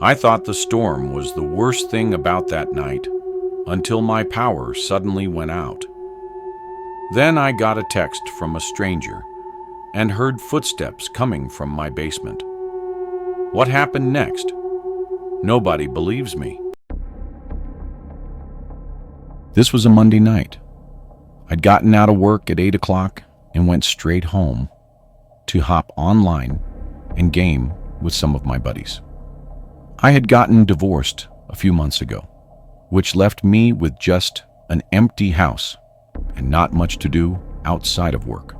I thought the storm was the worst thing about that night until my power suddenly went out. Then I got a text from a stranger and heard footsteps coming from my basement. What happened next? Nobody believes me. This was a Monday night. I'd gotten out of work at 8 o'clock and went straight home to hop online and game with some of my buddies. I had gotten divorced a few months ago, which left me with just an empty house and not much to do outside of work.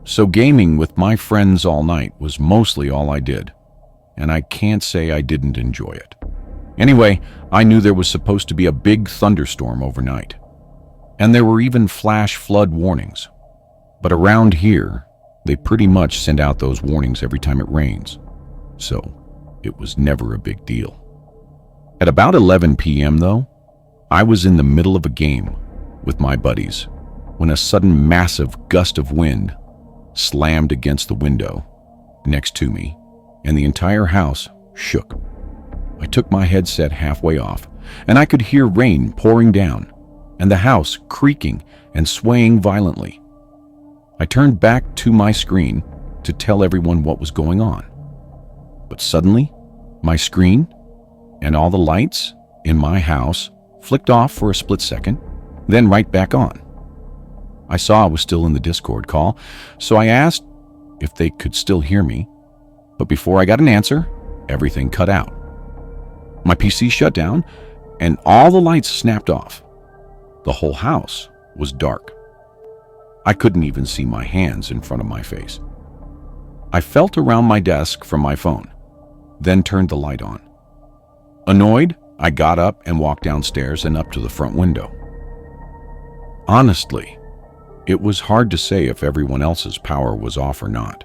So gaming with my friends all night was mostly all I did, and I can't say I didn't enjoy it. Anyway, I knew there was supposed to be a big thunderstorm overnight, and there were even flash flood warnings. But around here, they pretty much send out those warnings every time it rains, so it was never a big deal. At about 11 p.m. though, I was in the middle of a game with my buddies when a sudden massive gust of wind slammed against the window next to me, and the entire house shook. I took my headset halfway off, and I could hear rain pouring down and the house creaking and swaying violently. I turned back to my screen to tell everyone what was going on. But suddenly, my screen and all the lights in my house flicked off for a split second, then right back on. I saw I was still in the Discord call, so I asked if they could still hear me, but before I got an answer, everything cut out. My PC shut down, and all the lights snapped off. The whole house was dark. I couldn't even see my hands in front of my face. I felt around my desk for my phone, then turned the light on. Annoyed, I got up and walked downstairs and up to the front window. Honestly, it was hard to say if everyone else's power was off or not.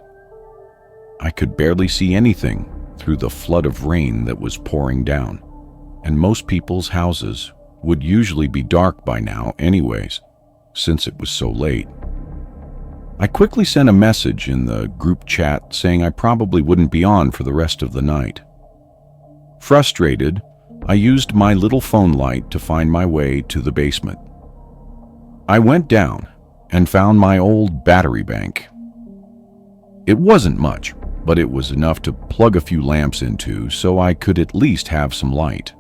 I could barely see anything through the flood of rain that was pouring down, and most people's houses would usually be dark by now anyways, since it was so late. I quickly sent a message in the group chat saying I probably wouldn't be on for the rest of the night. Frustrated, I used my little phone light to find my way to the basement. I went down and found my old battery bank. It wasn't much, but it was enough to plug a few lamps into so I could at least have some light.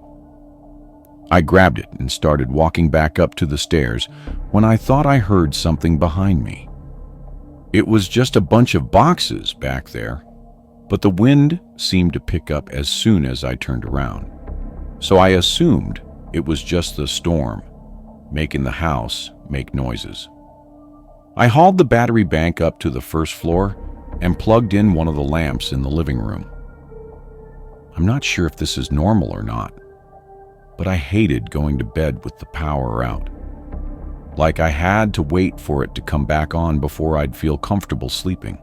I grabbed it and started walking back up to the stairs when I thought I heard something behind me. It was just a bunch of boxes back there, but the wind seemed to pick up as soon as I turned around. So I assumed it was just the storm, making the house make noises. I hauled the battery bank up to the first floor and plugged in one of the lamps in the living room. I'm not sure if this is normal or not, but I hated going to bed with the power out. Like I had to wait for it to come back on before I'd feel comfortable sleeping.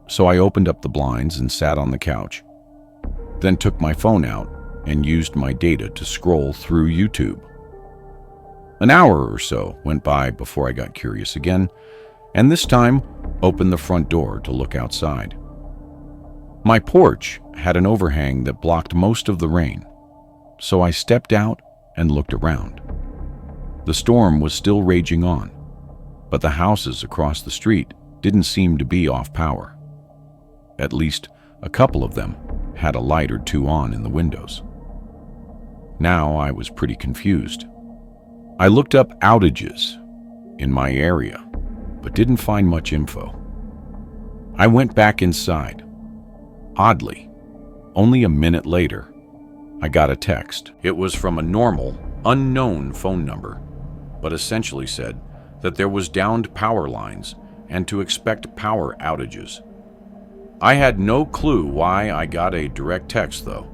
So I opened up the blinds and sat on the couch, then took my phone out and used my data to scroll through YouTube. An hour or so went by before I got curious again, and this time opened the front door to look outside. My porch had an overhang that blocked most of the rain, so I stepped out and looked around. The storm was still raging on, but the houses across the street didn't seem to be off power. At least a couple of them had a light or two on in the windows. Now I was pretty confused. I looked up outages in my area, but didn't find much info. I went back inside. Oddly, only a minute later, I got a text. It was from a normal, unknown phone number, but essentially said that there was downed power lines and to expect power outages. I had no clue why I got a direct text though,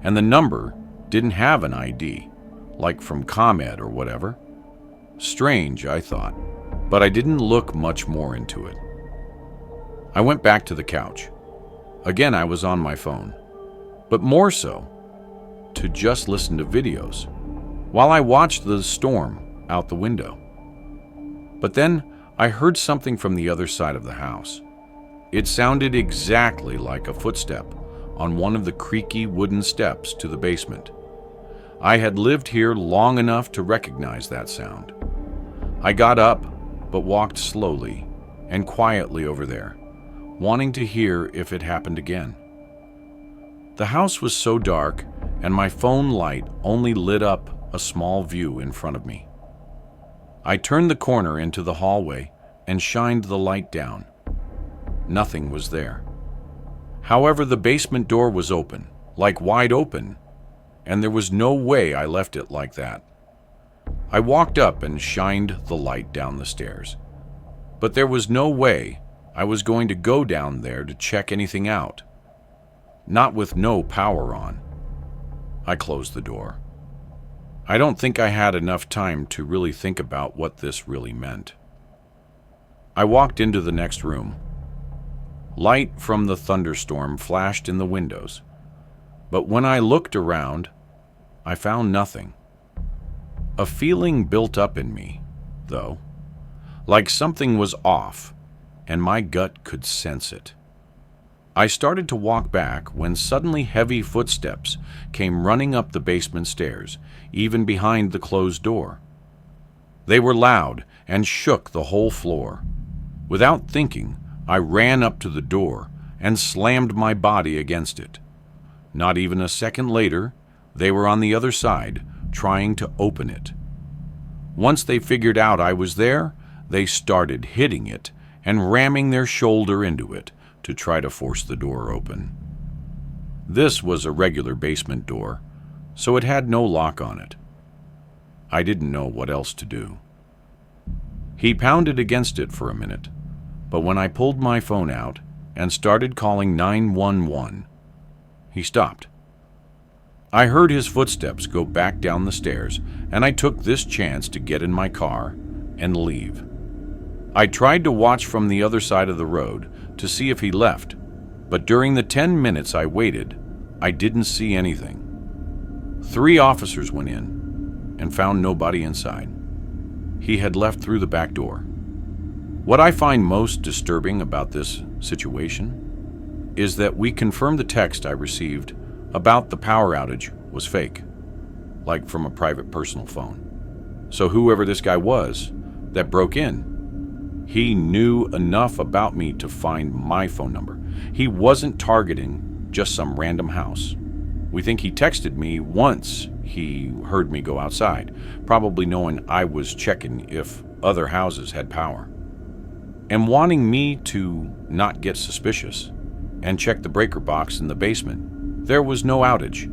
and the number didn't have an ID, like from ComEd or whatever. Strange, I thought, but I didn't look much more into it. I went back to the couch. Again, I was on my phone, but more so to just listen to videos while I watched the storm out the window. But then I heard something from the other side of the house. It sounded exactly like a footstep on one of the creaky wooden steps to the basement. I had lived here long enough to recognize that sound. I got up, but walked slowly and quietly over there, wanting to hear if it happened again. The house was so dark, and my phone light only lit up a small view in front of me. I turned the corner into the hallway and shined the light down. Nothing was there. However, the basement door was open, like wide open, and there was no way I left it like that. I walked up and shined the light down the stairs, but there was no way I was going to go down there to check anything out, not with no power on. I closed the door. I don't think I had enough time to really think about what this really meant. I walked into the next room. Light from the thunderstorm flashed in the windows, but when I looked around, I found nothing. A feeling built up in me, though, like something was off, and my gut could sense it. I started to walk back when suddenly heavy footsteps came running up the basement stairs, even behind the closed door. They were loud and shook the whole floor. Without thinking, I ran up to the door and slammed my body against it. Not even a second later, they were on the other side, trying to open it. Once they figured out I was there, they started hitting it and ramming their shoulder into it to try to force the door open. This was a regular basement door, so it had no lock on it. I didn't know what else to do. He pounded against it for a minute, but when I pulled my phone out and started calling 911, he stopped. I heard his footsteps go back down the stairs, and I took this chance to get in my car and leave. I tried to watch from the other side of the road to see if he left, but during the 10 minutes I waited, I didn't see anything. 3 officers went in and found nobody inside. He had left through the back door. What I find most disturbing about this situation is that we confirmed the text I received about the power outage was fake, like from a private personal phone. So whoever this guy was that broke in, he knew enough about me to find my phone number. He wasn't targeting just some random house. We think he texted me once he heard me go outside, probably knowing I was checking if other houses had power, and wanting me to not get suspicious and check the breaker box in the basement. There was no outage.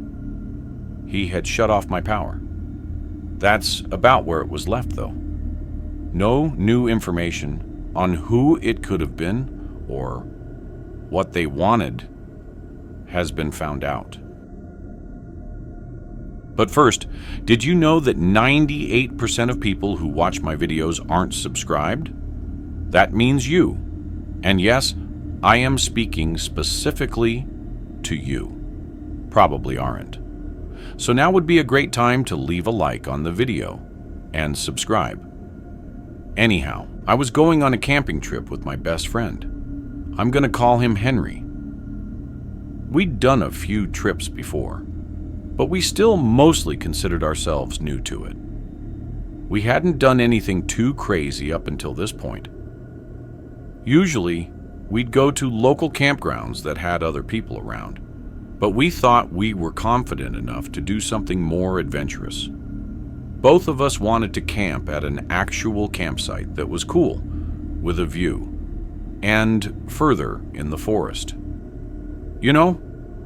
He had shut off my power. That's about where it was left, though. No new information on who it could have been or what they wanted has been found out. But first, did you know that 98% of people who watch my videos aren't subscribed? That means you. And yes, I am speaking specifically to you. Probably aren't. So now would be a great time to leave a like on the video and subscribe. Anyhow, I was going on a camping trip with my best friend. I'm going to call him Henry. We'd done a few trips before, but we still mostly considered ourselves new to it. We hadn't done anything too crazy up until this point. Usually, we'd go to local campgrounds that had other people around, but we thought we were confident enough to do something more adventurous. Both of us wanted to camp at an actual campsite that was cool, with a view, and further in the forest. You know,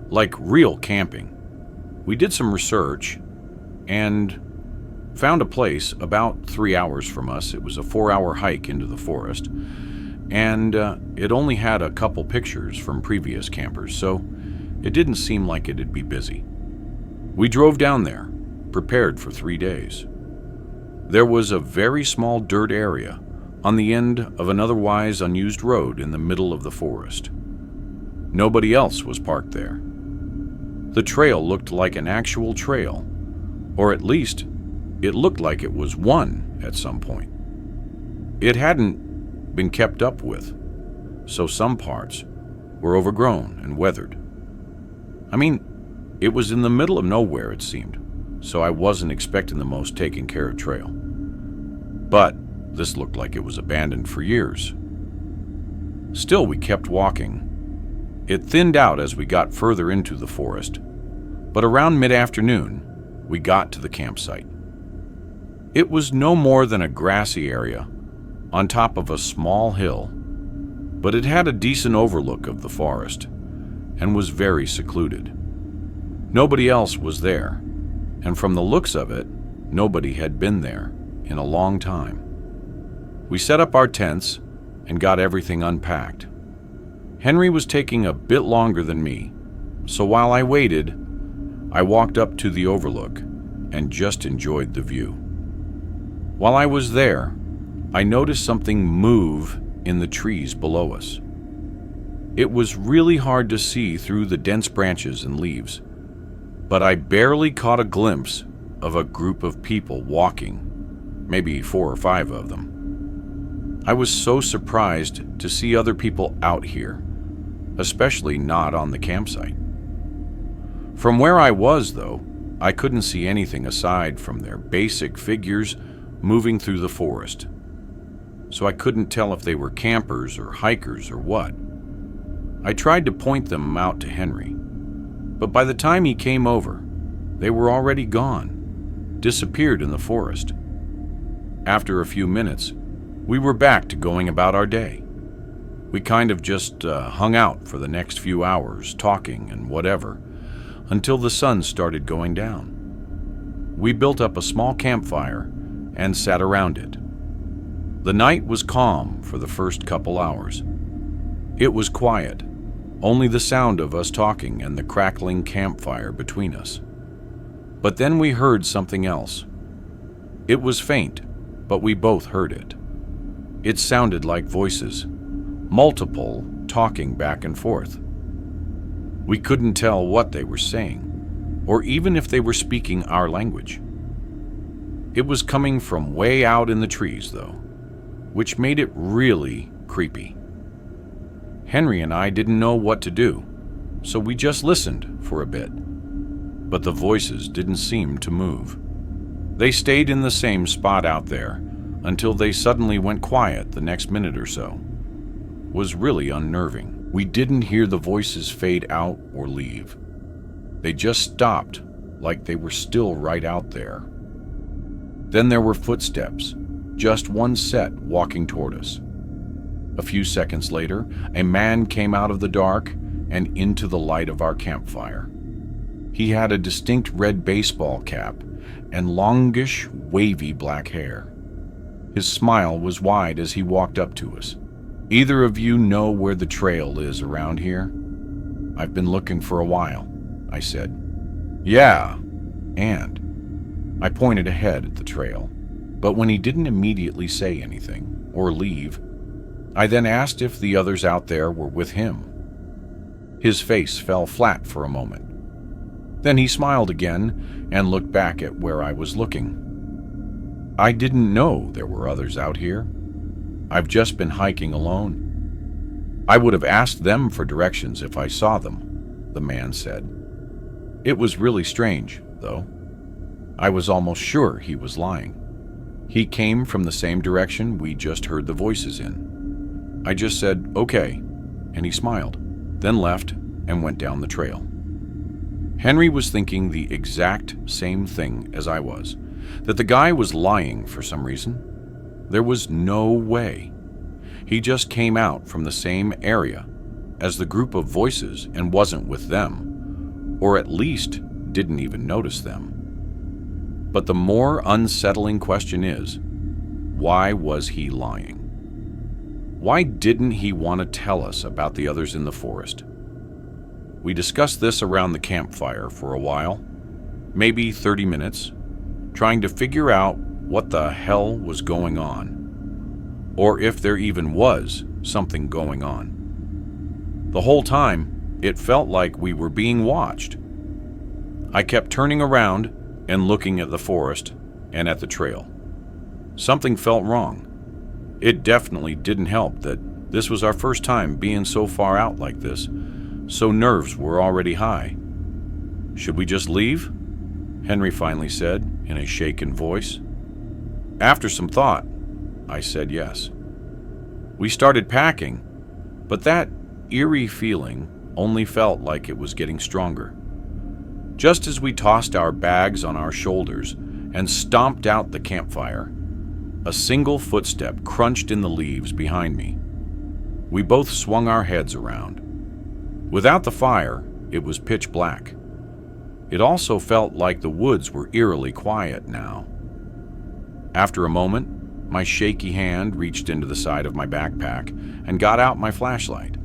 like real camping. We did some research and found a place about 3 hours from us. It was a 4-hour hike into the forest, and it only had a couple pictures from previous campers, so it didn't seem like it'd be busy. We drove down there, prepared for 3 days. There was a very small dirt area on the end of an otherwise unused road in the middle of the forest. Nobody else was parked there. The trail looked like an actual trail, or at least it looked like it was one at some point. It hadn't been kept up with, so some parts were overgrown and weathered. I mean, it was in the middle of nowhere, it seemed, so I wasn't expecting the most taken care of trail. But this looked like it was abandoned for years. Still, we kept walking. It thinned out as we got further into the forest, but around mid-afternoon, we got to the campsite. It was no more than a grassy area on top of a small hill, but it had a decent overlook of the forest and was very secluded. Nobody else was there, and from the looks of it, nobody had been there in a long time. We set up our tents and got everything unpacked. Henry was taking a bit longer than me, so while I waited, I walked up to the overlook and just enjoyed the view. While I was there, I noticed something move in the trees below us. It was really hard to see through the dense branches and leaves, but I barely caught a glimpse of a group of people walking, maybe 4 or 5 of them. I was so surprised to see other people out here, especially not on the campsite. From where I was, though, I couldn't see anything aside from their basic figures moving through the forest, so I couldn't tell if they were campers or hikers or what. I tried to point them out to Henry, but by the time he came over, they were already gone, disappeared in the forest. After a few minutes, we were back to going about our day. We kind of just hung out for the next few hours, talking and whatever, until the sun started going down. We built up a small campfire and sat around it. The night was calm for the first couple hours. It was quiet, only the sound of us talking and the crackling campfire between us. But then we heard something else. It was faint, but we both heard it. It sounded like voices, multiple talking back and forth. We couldn't tell what they were saying, or even if they were speaking our language. It was coming from way out in the trees, though, which made it really creepy. Henry and I didn't know what to do, so we just listened for a bit. But the voices didn't seem to move. They stayed in the same spot out there until they suddenly went quiet the next minute or so. It was really unnerving. We didn't hear the voices fade out or leave. They just stopped, like they were still right out there. Then there were footsteps, just one set walking toward us. A few seconds later, a man came out of the dark and into the light of our campfire. He had a distinct red baseball cap and longish, wavy black hair. His smile was wide as he walked up to us. "Either of you know where the trail is around here?" "I've been looking for a while," I said. "Yeah, and..." I pointed ahead at the trail, but when he didn't immediately say anything or leave, I then asked if the others out there were with him. His face fell flat for a moment. Then he smiled again and looked back at where I was looking. "I didn't know there were others out here. I've just been hiking alone." "I would have asked them for directions if I saw them," the man said. It was really strange, though. I was almost sure he was lying. He came from the same direction we just heard the voices in. I just said, "Okay," and he smiled, then left and went down the trail. Henry was thinking the exact same thing as I was, that the guy was lying for some reason. There was no way. He just came out from the same area as the group of voices and wasn't with them, or at least didn't even notice them. But the more unsettling question is, why was he lying? Why didn't he want to tell us about the others in the forest? We discussed this around the campfire for a while, maybe 30 minutes, trying to figure out what the hell was going on, or if there even was something going on. The whole time, it felt like we were being watched. I kept turning around and looking at the forest and at the trail. Something felt wrong. It definitely didn't help that this was our first time being so far out like this, so nerves were already high. "Should we just leave?" Henry finally said in a shaken voice. After some thought, I said yes. We started packing, but that eerie feeling only felt like it was getting stronger. Just as we tossed our bags on our shoulders and stomped out the campfire, a single footstep crunched in the leaves behind me. We both swung our heads around. Without the fire, it was pitch black. It also felt like the woods were eerily quiet now. After a moment, my shaky hand reached into the side of my backpack and got out my flashlight.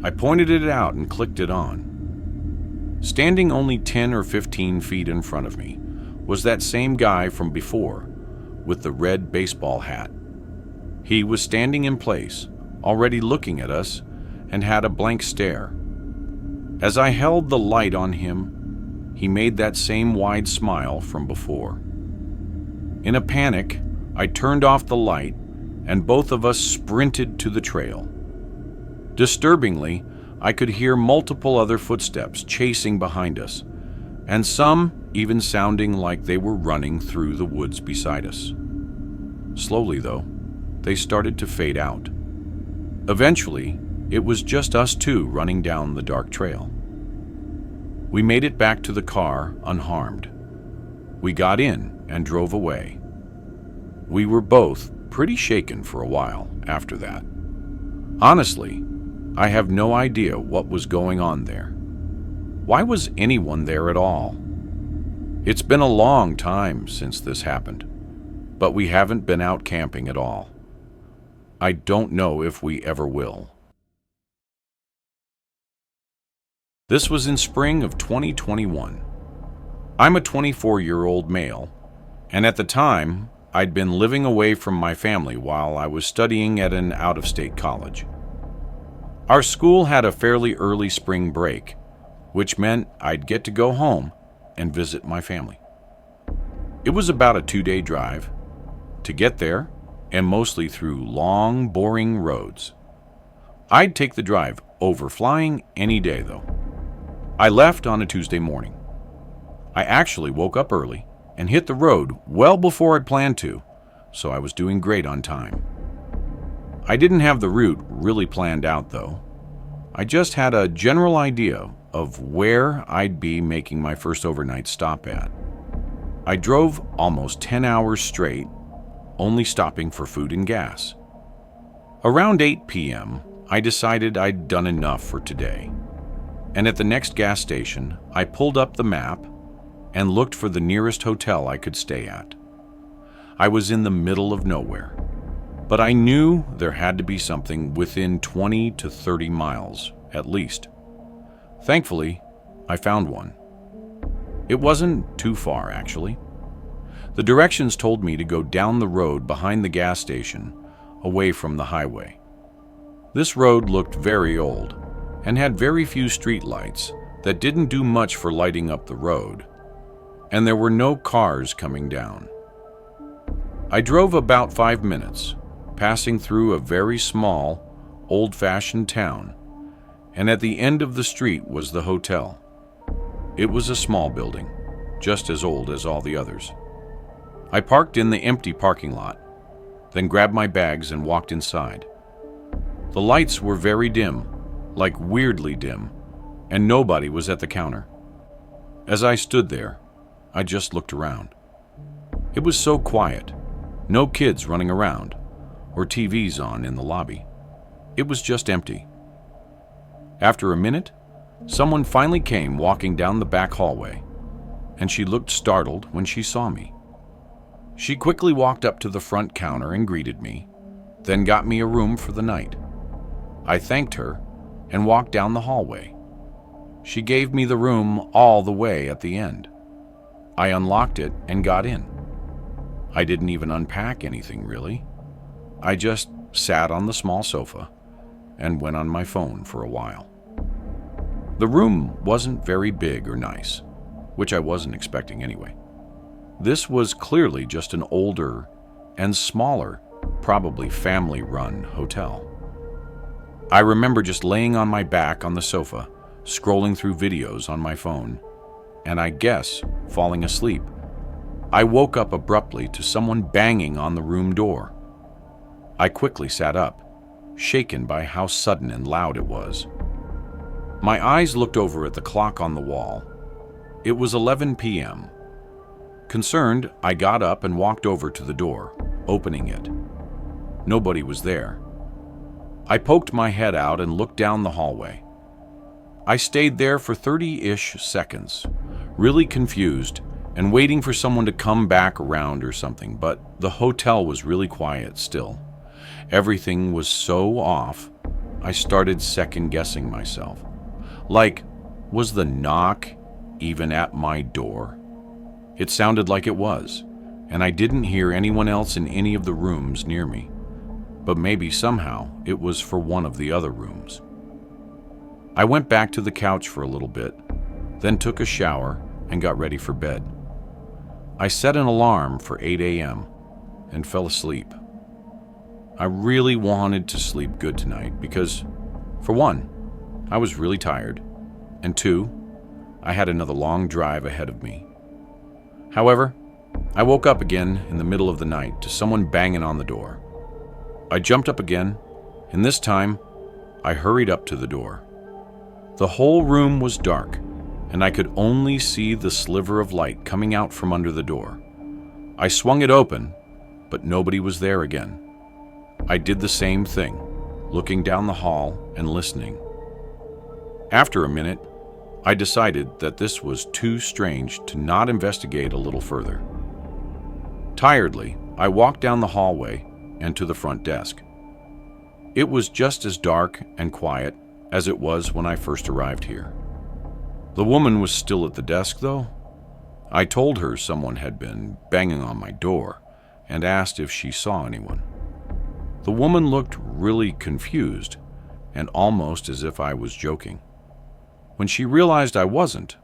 I pointed it out and clicked it on. Standing only 10 or 15 feet in front of me was that same guy from before, with the red baseball hat. He was standing in place, already looking at us, and had a blank stare. As I held the light on him, he made that same wide smile from before. In a panic, I turned off the light, and both of us sprinted to the trail. Disturbingly, I could hear multiple other footsteps chasing behind us, and some even sounding like they were running through the woods beside us. Slowly, though, they started to fade out. Eventually, it was just us two running down the dark trail. We made it back to the car unharmed. We got in and drove away. We were both pretty shaken for a while after that. Honestly, I have no idea what was going on there. Why was anyone there at all? It's been a long time since this happened, but we haven't been out camping at all. I don't know if we ever will. This was in spring of 2021. I'm a 24-year-old male, and at the time, I'd been living away from my family while I was studying at an out-of-state college. Our school had a fairly early spring break, which meant I'd get to go home and visit my family. It was about a 2-day drive to get there, and mostly through long, boring roads. I'd take the drive over flying any day, though. I left on a Tuesday morning. I actually woke up early and hit the road well before I'd planned to, so I was doing great on time. I didn't have the route really planned out, though. I just had a general idea of where I'd be making my first overnight stop at. I drove almost 10 hours straight, only stopping for food and gas. Around 8 p.m., I decided I'd done enough for today. And at the next gas station, I pulled up the map and looked for the nearest hotel I could stay at. I was in the middle of nowhere, but I knew there had to be something within 20 to 30 miles, at least. Thankfully, I found one. It wasn't too far, actually. The directions told me to go down the road behind the gas station, away from the highway. This road looked very old, and had very few street lights that didn't do much for lighting up the road, and there were no cars coming down. I drove about 5 minutes, passing through a very small, old-fashioned town, and at the end of the street was the hotel. It was a small building, just as old as all the others. I parked in the empty parking lot, then grabbed my bags and walked inside. The lights were very dim, like weirdly dim, and nobody was at the counter. As I stood there, I just looked around. It was so quiet, no kids running around, or TVs on in the lobby. It was just empty. After a minute, someone finally came walking down the back hallway, and she looked startled when she saw me. She quickly walked up to the front counter and greeted me, then got me a room for the night. I thanked her and walked down the hallway. She gave me the room all the way at the end. I unlocked it and got in. I didn't even unpack anything, really. I just sat on the small sofa and went on my phone for a while. The room wasn't very big or nice, which I wasn't expecting anyway. This was clearly just an older and smaller, probably family-run hotel. I remember just laying on my back on the sofa, scrolling through videos on my phone, and I guess falling asleep. I woke up abruptly to someone banging on the room door. I quickly sat up, shaken by how sudden and loud it was. My eyes looked over at the clock on the wall. It was 11 p.m. Concerned, I got up and walked over to the door, opening it. Nobody was there. I poked my head out and looked down the hallway. I stayed there for 30-ish seconds, really confused and waiting for someone to come back around or something, but the hotel was really quiet still. Everything was so off, I started second-guessing myself. Like, was the knock even at my door? It sounded like it was, and I didn't hear anyone else in any of the rooms near me. But maybe somehow it was for one of the other rooms. I went back to the couch for a little bit, then took a shower and got ready for bed. I set an alarm for 8 a.m. and fell asleep. I really wanted to sleep good tonight because, for one, I was really tired, and two, I had another long drive ahead of me. However, I woke up again in the middle of the night to someone banging on the door. I jumped up again, and this time, I hurried up to the door. The whole room was dark, and I could only see the sliver of light coming out from under the door. I swung it open, but nobody was there again. I did the same thing, looking down the hall and listening. After a minute, I decided that this was too strange to not investigate a little further. Tiredly, I walked down the hallway and to the front desk. It was just as dark and quiet as it was when I first arrived here. The woman was still at the desk, though. I told her someone had been banging on my door and asked if she saw anyone. The woman looked really confused and almost as if I was joking. When she realized I wasn't,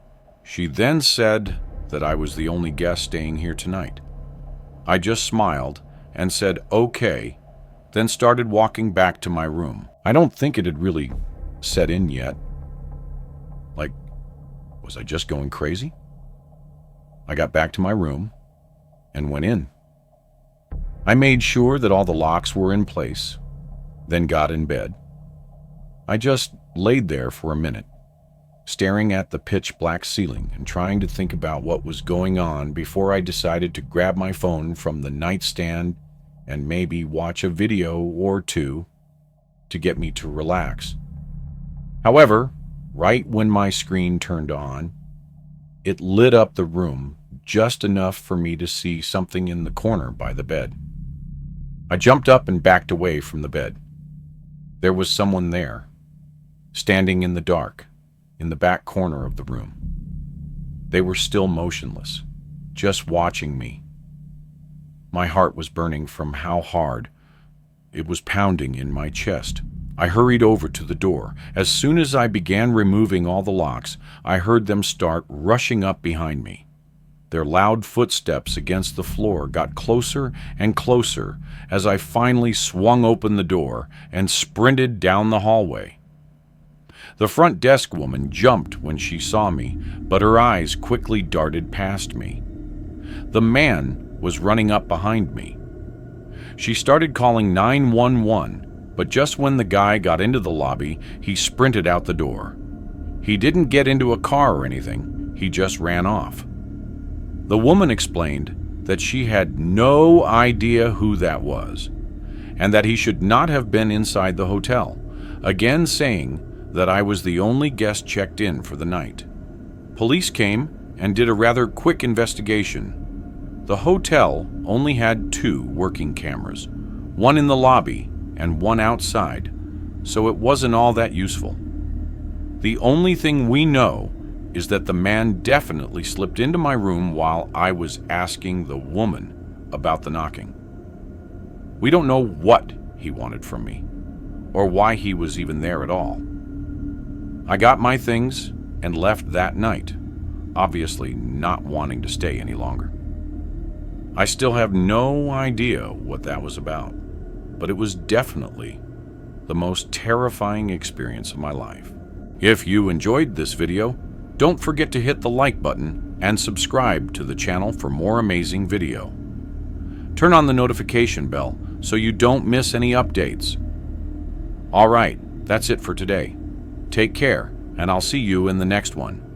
she then said that I was the only guest staying here tonight. I just smiled and said okay, then started walking back to my room. I don't think it had really set in yet. Like, was I just going crazy? I got back to my room and went in. I made sure that all the locks were in place, then got in bed. I just laid there for a minute, staring at the pitch-black ceiling and trying to think about what was going on before I decided to grab my phone from the nightstand and maybe watch a video or two to get me to relax. However, right when my screen turned on, it lit up the room just enough for me to see something in the corner by the bed. I jumped up and backed away from the bed. There was someone there, standing in the dark, in the back corner of the room. They were still motionless, just watching me. My heart was burning from how hard it was pounding in my chest. I hurried over to the door. As soon as I began removing all the locks, I heard them start rushing up behind me. Their loud footsteps against the floor got closer and closer as I finally swung open the door and sprinted down the hallway. The front desk woman jumped when she saw me, but her eyes quickly darted past me. The man was running up behind me. She started calling 911, but just when the guy got into the lobby, he sprinted out the door. He didn't get into a car or anything, he just ran off. The woman explained that she had no idea who that was, and that he should not have been inside the hotel, again saying that I was the only guest checked in for the night. Police came and did a rather quick investigation. The hotel only had 2 working cameras, one in the lobby and one outside, so it wasn't all that useful. The only thing we know is that the man definitely slipped into my room while I was asking the woman about the knocking. We don't know what he wanted from me, or why he was even there at all. I got my things and left that night, obviously not wanting to stay any longer. I still have no idea what that was about, but it was definitely the most terrifying experience of my life. If you enjoyed this video, Don't forget to hit the like button and subscribe to the channel for more amazing video. Turn on the notification bell so you don't miss any updates. All right, that's it for today. Take care, and I'll see you in the next one.